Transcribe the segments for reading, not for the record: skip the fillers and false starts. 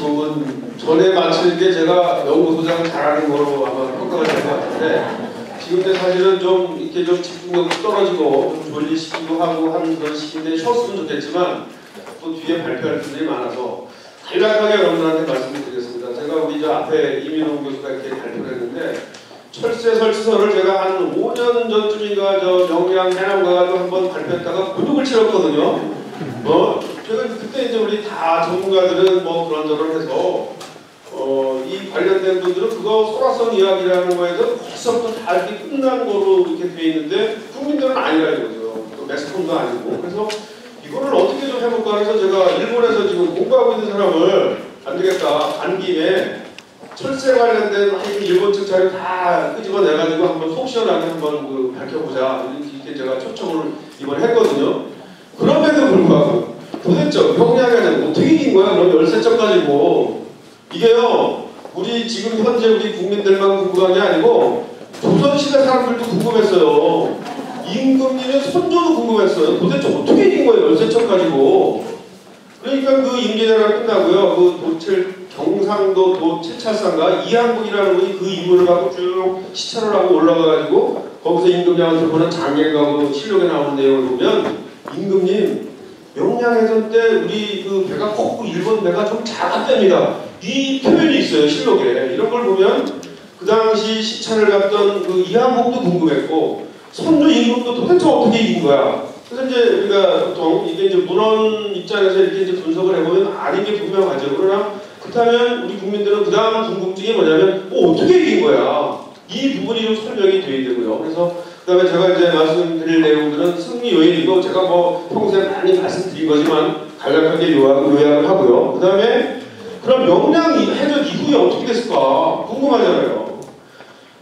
부분 전에 마치는 게 제가 연구소장을 잘하는 거로 아마 평가가 될 것 같은데 지금 근데 사실은 좀 이렇게 좀 집중력도 떨어지고 좀 졸리시기도 하고 하는 그런 시기인데 쉬었으면 좋겠지만 또 뒤에 발표할 분들이 많아서 간략하게 여러분들한테 말씀을 드리겠습니다. 제가 우리 저 앞에 이민호 교수가 이렇게 발표를 했는데 철새 설치설을 제가 한 5년 전쯤인가 저 영양 해남가 가지고 한번 발표했다가 곤욕을 치렀거든요. 제가 그때 이제 우리 다 전문가들은 뭐 그런저런 해서 이 관련된 분들은 그거 소라성 이야기라는 거에 대해서 벌써부터 다 이렇게 끝난 거로 이렇게 돼 있는데 국민들은 아니라 이거죠. 또 매스컴도 아니고. 그래서 이거를 어떻게 좀 해볼까 해서 제가 일본에서 지금 공부하고 있는 사람을 안 되겠다. 간 김에 철새 관련된 일본 측 자료 다 끄집어내가지고 한번 속 시원하게 한번 그 밝혀보자. 이렇게 제가 초청을 이번에 했거든요. 그럼에도 불구하고 도대체 평양에는 어떻게 이긴 거야? 그럼 13점 가지고 이게요. 우리 지금 현재 우리 국민들만 궁금한 게 아니고 조선시대 사람들도 궁금했어요. 임금님의 손조도 궁금했어요. 도대체 어떻게 이긴 거예요? 13점 가지고. 그러니까 그 임진왜란 끝나고요. 그 도칠 경상도 도칠찰상가 이항국이라는 분이 그 인물을 갖고 쭉 시찰을 하고 올라가가지고 거기서 임금님한테 보는 장례가고 실록에 나오는 내용을 보면 임금님 명량해전 때 우리 그 배가 컸고 일본 배가 좀 작았답니다. 이 표현이 있어요. 실록에. 이런 걸 보면 그 당시 시찰을 갔던 그 이항국도 궁금했고 선조 임금도 도대체 어떻게 이긴 거야. 그래서 이제 우리가 보통 이게 이제 문헌 입장에서 이렇게 이제 분석을 해보면 아닌 게 분명하죠. 그러나 그렇다면 우리 국민들은 그 다음 궁금증이 뭐냐면 어떻게 이긴 거야. 이 부분이 좀 설명이 돼야 되고요. 그래서 그 다음에 제가 이제 말씀드릴 내용들은 승리 요인이고 제가 뭐 평소에 많이 말씀드린 거지만 간략하게 요약을 하고요. 그 다음에 그럼 명량 해전 이후에 어떻게 됐을까 궁금하잖아요.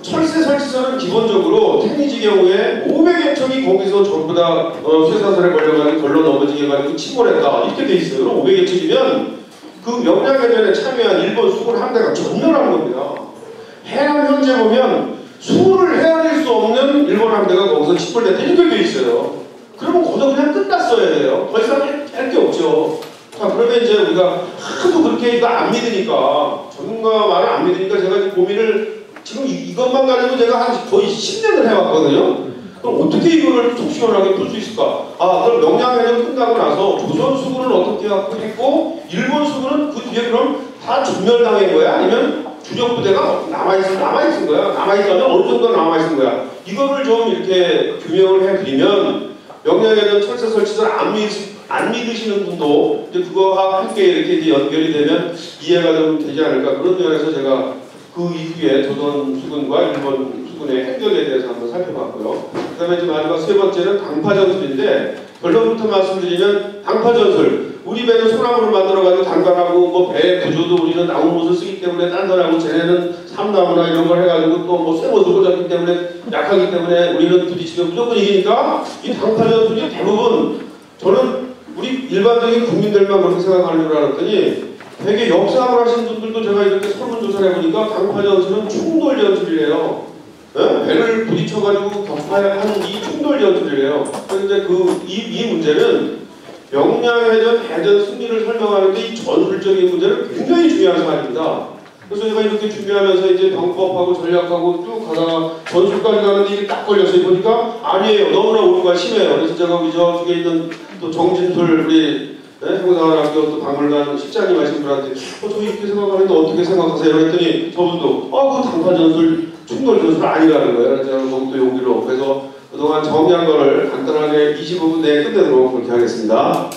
철새 설치설은 기본적으로 태니지 경우에 500여 척이 거기서 전부 다 쇠사슬에 걸려가지고 걸러 넘어지게 해가지고 침몰했다 이렇게 돼 있어요. 그럼 500여 척이면 그 명량해전에 참여한 일본 수군 함대가 전멸한 겁니다. 해남 현재 보면 수를 헤아릴 수 없는 일본 함대가 거기서 침몰됐다 이렇게 돼 있어요. 그러면 거기서 그냥 끝났어야 돼요. 더 이상 할 게 없죠. 자, 그러면 이제 우리가 하도 그렇게 이거 안 믿으니까 전문가 말을 안 믿으니까 제가 이제 고민을 지금 이것만 가지고 제가 한 거의 10년을 해왔거든요. 그럼 어떻게 이거를 속 시원하게 풀 수 있을까? 그럼 명량해전 끝나고 나서 조선 수군은 어떻게 했고 일본 수군은 그 뒤에 그럼 다 전멸당한 거야? 아니면 주력 부대가 남아있은 거야? 남아있으면 어느 정도 남아있은 거야? 이거를 좀 이렇게 규명을 해드리면 명량해전 철새 설치설 안 믿으시는 분도 이제 그거와 함께 이렇게 이제 연결이 되면 이해가 좀 되지 않을까 그런 면에서 제가 그 이후에 조선 수군과 일본 수군의 행적에 대해서 한번 살펴봤고요. 그 다음에 이제 마지막 세 번째는 당파전술인데 결론부터 말씀드리면 당파전술 우리 배는 소나무를 만들어가지고 단단하고 뭐 배 구조도 우리는 나무못을 쓰기 때문에 단단하고 쟤네는 삼나무나 이런 걸 해가지고 또 뭐 쇠못을 꽂았기 때문에 약하기 때문에 우리는 부딪히면 무조건 이기니까 이 당파전술이 대부분 저는 우리 일반적인 국민들만 그렇게 생각하는 줄 알았더니 되게 역사학을 하신 분들도 제가 이렇게 설문조사를 해보니까 당파전술은 충돌전술이래요. 배를 부딪혀가지고 격파하는 이 충돌전술이래요. 그런데 이 문제는 명량해전 대전 승리를 설명하는데 이 전술적인 문제는 굉장히 중요한 사안입니다. 그래서 제가 이렇게 준비하면서 이제 방법하고 전략하고 쭉 가다가 전술까지 가는데 이게 딱 걸렸어요. 보니까 아니에요. 너무나 오류가 심해요. 그래서 제가 우리 저쪽에 있는 또 정진술 우리 행사학교 또 박물관 실장님 하신 분한테 저 이렇게 생각하는데 어떻게 생각하세요? 그랬더니 저분도 그 당파전술 충돌전술 아니라는 거예요. 그래서 제가 또 용기로 그래서 그동안 정리한 거를 간단하게 25분 내에 끝내도록 그렇게 하겠습니다.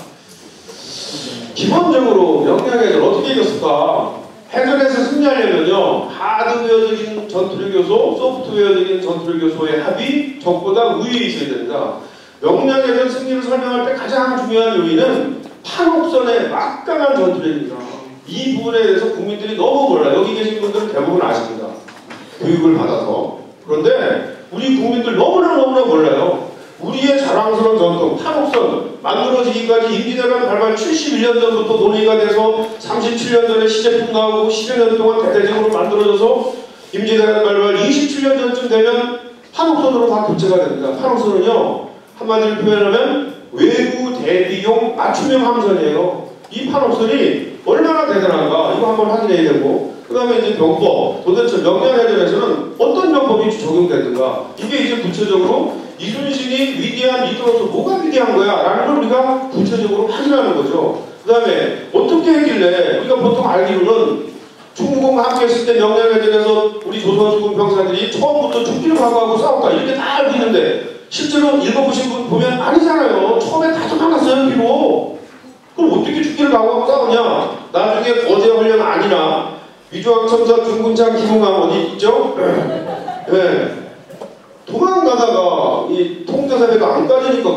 기본적으로 명량해전 어떻게 이겼을까? 해전에서 승리하려면요 하드웨어적인 전투력 요소, 소프트웨어적인 전투력 요소의 합이 적보다 우위에 있어야 됩니다. 명량해전 승리를 설명할 때 가장 중요한 요인은 판옥선의 막강한 전투력입니다. 이 부분에 대해서 국민들이 너무 몰라요. 여기 계신 분들은 대부분 아십니다. 교육을 받아서. 그런데 우리 국민들 너무나 몰라요. 우리의 자랑스러운 전통, 판옥선 만들어지기까지 임진왜란 발발 71년 전부터 논의가 돼서 37년 전에 시제품 나오고 10여 년 동안 대대적으로 만들어져서 임진왜란 발발 27년 전쯤 되면 판옥선으로 다 교체가 됩니다. 판옥선은요 한마디로 표현하면 외구 대비용 맞춤형 함선이에요. 이 판옥선이 얼마나 대단한가 이거 한번 확인해야 되고, 그 다음에 이제 병법, 도대체 명량해전에서는 어떤 병법이 적용됐는가, 이게 이제 구체적으로 이순신이 위대한 리더로서 뭐가 위대한 거야 라는 걸 우리가 구체적으로 확인하는 거죠. 그 다음에 어떻게 했길래, 우리가 보통 알기로는 충무공과 함께 했을 때 명량해전에서 우리 조선수군 병사들이 처음부터 죽기를 각오하고 싸웠다 이렇게 다 알고 있는데, 실제로 읽어보신 분 보면 아니잖아요. 처음에 다 적어놨어요, 비로. 그럼 어떻게 죽기를 각오하고 싸우냐? 나중에 거제 훈련 아니나 위조왕청사 중군장 기봉함 어디 있죠? 네. 도망가다가 이 통제사배가 안 까지니까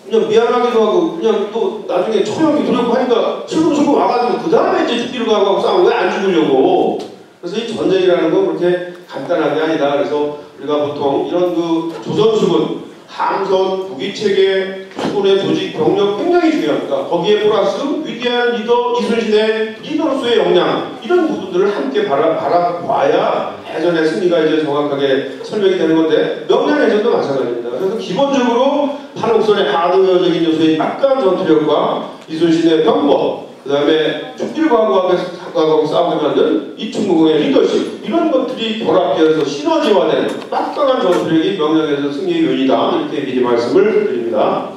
그냥 미안하기도 하고 그냥 또 나중에 처형이 두렵고 하니까 슬금슬금 와가지고 그 다음에 이제 죽기를 각오하고 싸우고 왜 안 죽으려고. 그래서 이 전쟁이라는 건 그렇게 간단한 게 아니다. 그래서 우리가 보통 이런 그 조선수군 함선, 무기체계, 수군의 조직, 병력 굉장히 중요합니다. 거기에 플러스 위대한 리더 이순신의 리더로서의 역량, 이런 부분들을 함께 바라봐야 해전의 승리가 이제 정확하게 설명이 되는 건데, 명량해전도 마찬가지입니다. 그래서 기본적으로 판옥선의 하드웨어적인 요소인 막강한 전투력과 이순신의 병법, 그 다음에 죽기를 각오하고 싸우게 만든 이충무공의 리더십, 이런 것들이 결합되어서 시너지화된 막강한 전투력이 명량해전 승리의 요인이다, 이렇게 미리 말씀을 드립니다.